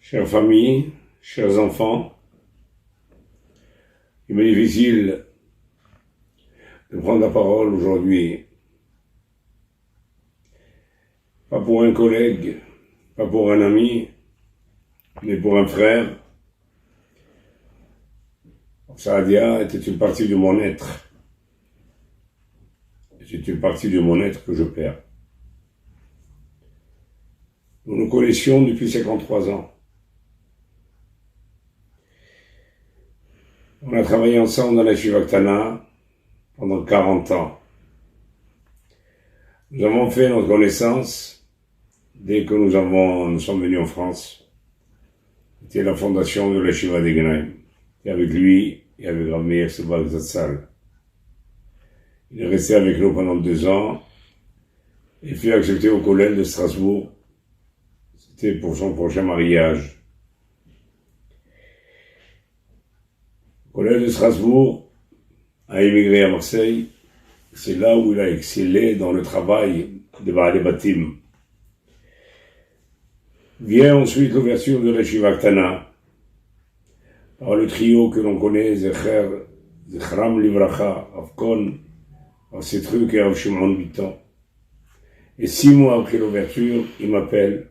Chère famille, chers enfants, il m'est difficile de prendre la parole aujourd'hui, pas pour un collègue, pas pour un ami, mais pour un frère. Saadia était une partie de mon être. C'est une partie de mon être que je perds. Nous nous connaissions depuis 53 ans. On a travaillé ensemble dans la Yeshiva Ktana pendant 40 ans. Nous avons fait notre connaissance dès que nous sommes venus en France. C'était la fondation de la Yeshiva d'Egenaim. Et avec lui et avec Rav Meir Sebag Zatzal. Il est resté avec nous pendant 2 ans et fut accepté au collège de Strasbourg. C'était pour son prochain mariage. Le collège de Strasbourg a émigré à Marseille. C'est là où il a excellé dans le travail de Baalei Batim. Vient ensuite l'ouverture de la Yeshiva Ktana par le trio que l'on connaît, Zechram Livracha, Rav Kohn, Rav Setruk et Rav Shimon Biton. Et 6 mois après l'ouverture, il m'appelle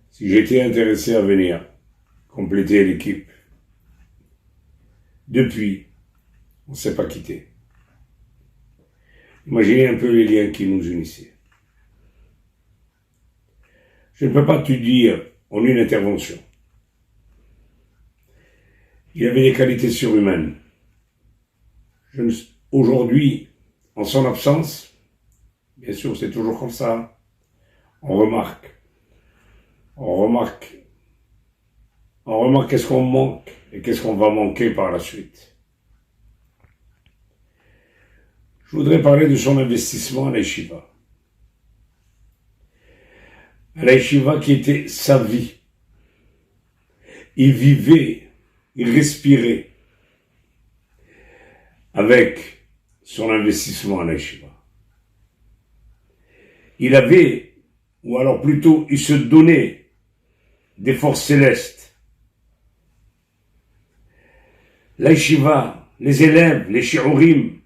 si j'étais intéressé à venir compléter l'équipe. Depuis, on ne s'est pas quitté. Imaginez un peu les liens qui nous unissaient. Je ne peux pas te dire en une intervention. Il avait des qualités surhumaines. Aujourd'hui, en son absence, bien sûr, c'est toujours comme ça, on remarque qu'est-ce qu'on manque et qu'est-ce qu'on va manquer par la suite. Je voudrais parler de son investissement à la Yeshiva. À la Yeshiva qui était sa vie. Il vivait, il respirait avec son investissement à la Yeshiva. Il avait, ou alors plutôt, il se donnait des forces célestes. La Yeshiva, les élèves, les shiurim,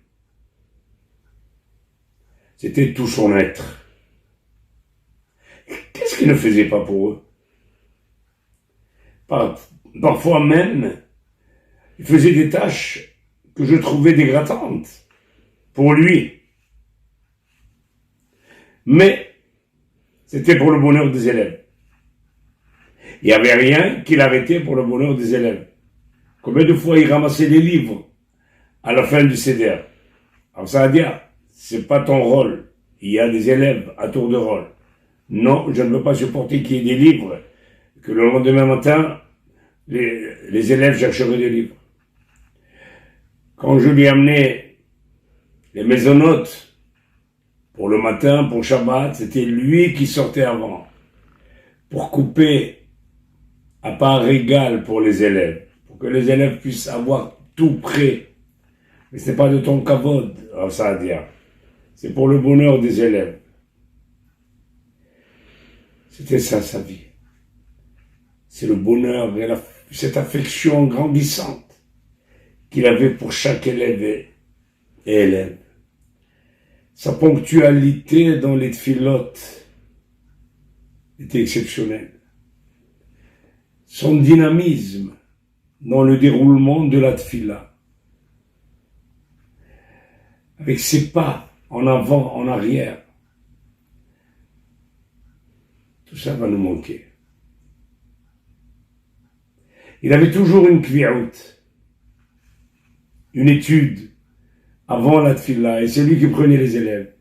c'était tout son être. Qu'est-ce qu'il ne faisait pas pour eux? Parfois même, il faisait des tâches que je trouvais dégradantes pour lui. Mais c'était pour le bonheur des élèves. Il n'y avait rien qu'il arrêtait pour le bonheur des élèves. Combien de fois il ramassait des livres à la fin du CDR? Alors ça veut dire, c'est pas ton rôle. Il y a des élèves à tour de rôle. Non, je ne veux pas supporter qu'il y ait des livres, que le lendemain matin, les élèves chercheraient des livres. Quand je lui amenais les maisonnotes pour le matin, pour Shabbat, c'était lui qui sortait avant, pour couper à part égale pour les élèves, pour que les élèves puissent avoir tout prêt. Mais ce n'est pas de ton kavod, ça veut dire. C'est pour le bonheur des élèves. C'était ça sa vie. C'est le bonheur et cette affection grandissante qu'il avait pour chaque élève et élève. Sa ponctualité dans les tfilotes était exceptionnelle. Son dynamisme dans le déroulement de la tfila. Avec ses pas en avant, en arrière. Tout ça va nous manquer. Il avait toujours une kvi'out, une étude avant la tfila, et c'est lui qui prenait les élèves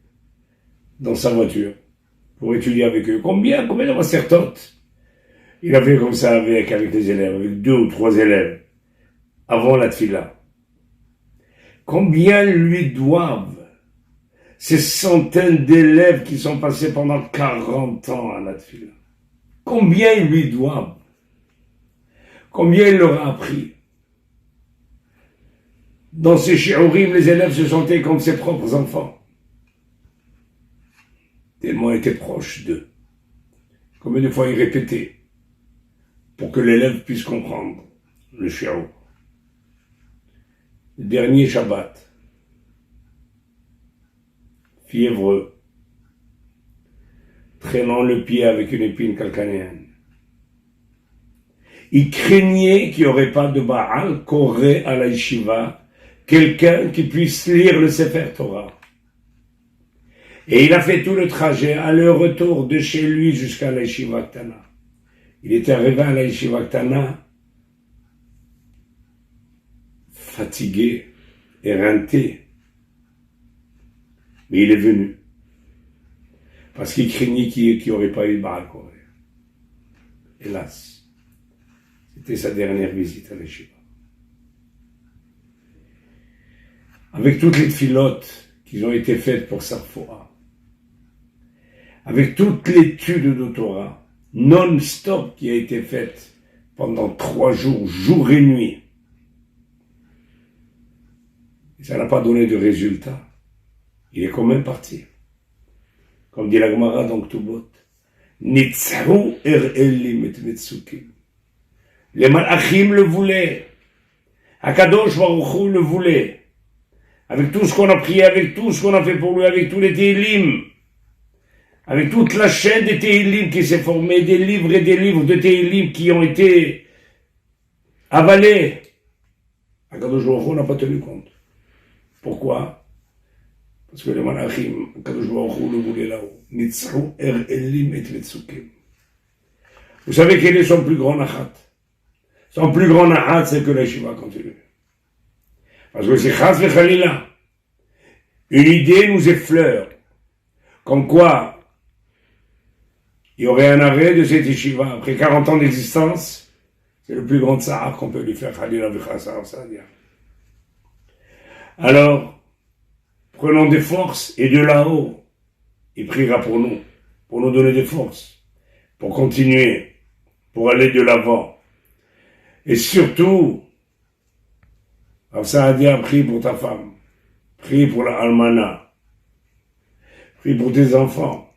dans sa voiture pour étudier avec eux. Combien de masertotes il avait comme ça avec les élèves, avec 2 ou 3 élèves avant la tfila. Combien lui doivent ces centaines d'élèves qui sont passés pendant 40 ans à la tfila? Combien ils lui doivent? Combien il leur a appris? Dans ces shiurim, les élèves se sentaient comme ses propres enfants. Tellement ils étaient proches d'eux. Combien de fois il répétait pour que l'élève puisse comprendre le shiur. Le dernier Shabbat, fiévreux, traînant le pied avec une épine calcanéenne. Il craignait qu'il n'y aurait pas de Baal, qu'aurait à la yeshiva quelqu'un qui puisse lire le Sefer Torah. Et il a fait tout le trajet, aller-retour de chez lui jusqu'à la yeshiva Ktana. Il était arrivé à la yeshiva Ktana, fatigué, éreinté. Mais il est venu. Parce qu'il craignait qu'il n'y aurait pas eu de Baal Koré. Hélas. C'était sa dernière visite à l'Yeshiva. Avec toutes les filotes qui ont été faites pour Sarfoa, avec toute l'étude de Torah, non-stop qui a été faite pendant 3 jours, jour et nuit, et ça n'a pas donné de résultat. Il est quand même parti. Comme dit la Gemara dans Ktubot, Nitzhu elim et mitzukim. Les Malachim le voulaient. Akadosh Baruch Hu le voulait. Avec tout ce qu'on a prié, avec tout ce qu'on a fait pour lui, avec tous les Tehillim, avec toute la chaîne des Tehillim qui s'est formée, des livres et des livres de Tehillim qui ont été avalés. Akadosh Baruch Hu n'a pas tenu compte. Pourquoi? Parce que les Malachim, Akadosh Baruch Hu le voulait là-haut. Nitzhu elim et mitzukim. Vous savez quel est son plus grand nachat? Son plus grand nahat, c'est que la yeshiva continue. Parce que c'est chas v'chalila. Une idée nous effleure. Comme quoi, il y aurait un arrêt de cette yeshiva. Après 40 ans d'existence, c'est le plus grand tsar qu'on peut lui faire. Chalila v'chasar, ça veut dire. Alors, prenons des forces et de là-haut, il priera pour nous donner des forces, pour continuer, pour aller de l'avant. Et surtout, ça a dit, prie pour ta femme, prie pour la almana, prie pour tes enfants,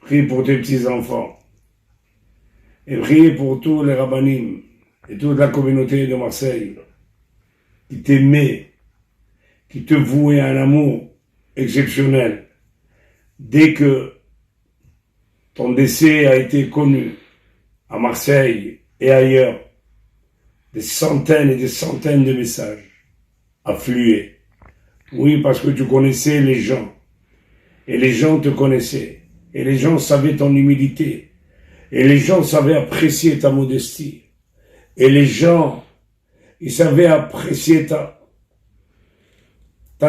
prie pour tes petits-enfants, et prie pour tous les rabbanim et toute la communauté de Marseille qui t'aimait, qui te vouait un amour exceptionnel. Dès que ton décès a été connu à Marseille et ailleurs, des centaines et des centaines de messages affluaient. Oui, parce que tu connaissais les gens. Et les gens te connaissaient. Et les gens savaient ton humilité. Et les gens savaient apprécier ta modestie. Et les gens, ils savaient apprécier ta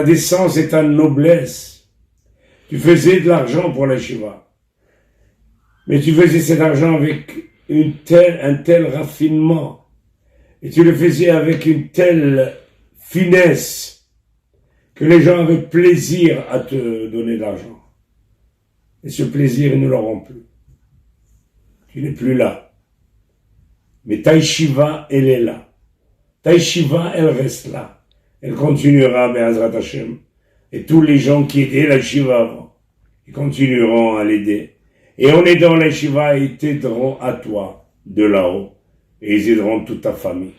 décence et ta noblesse. Tu faisais de l'argent pour la yeshiva. Mais tu faisais cet argent avec un tel raffinement. Et tu le faisais avec une telle finesse que les gens avaient plaisir à te donner de l'argent. Et ce plaisir, ils ne l'auront plus. Tu n'es plus là. Mais ta yeshiva, elle est là. Ta yeshiva, elle reste là. Elle continuera, Be'ezrat Hashem. Et tous les gens qui aidaient la yeshiva avant, ils continueront à l'aider. Et en aidant la yeshiva, ils t'aideront à toi, de là-haut. Et ils aideront toute ta famille.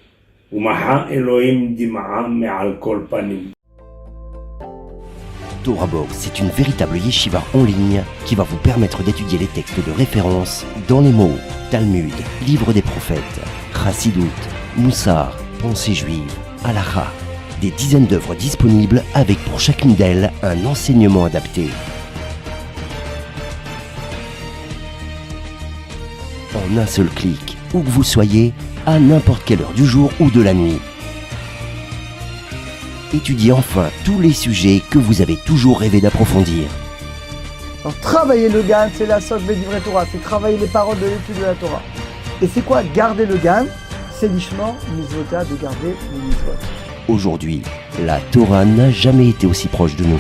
Torah Box, c'est une véritable yeshiva en ligne qui va vous permettre d'étudier les textes de référence dans les mots Talmud, Livre des prophètes, Chassidut, Moussar, Pensée juive, Halakha. Des dizaines d'œuvres disponibles avec pour chacune d'elles un enseignement adapté. En un seul clic, où que vous soyez, à n'importe quelle heure du jour ou de la nuit. Étudiez enfin tous les sujets que vous avez toujours rêvé d'approfondir. Alors travailler le GAN, c'est la socle d'Ivrei Torah, c'est travailler les paroles de l'étude de la Torah. Et c'est quoi garder le GAN? C'est l'ishmor mitzvota, de garder les mitzvot. Aujourd'hui, la Torah n'a jamais été aussi proche de nous.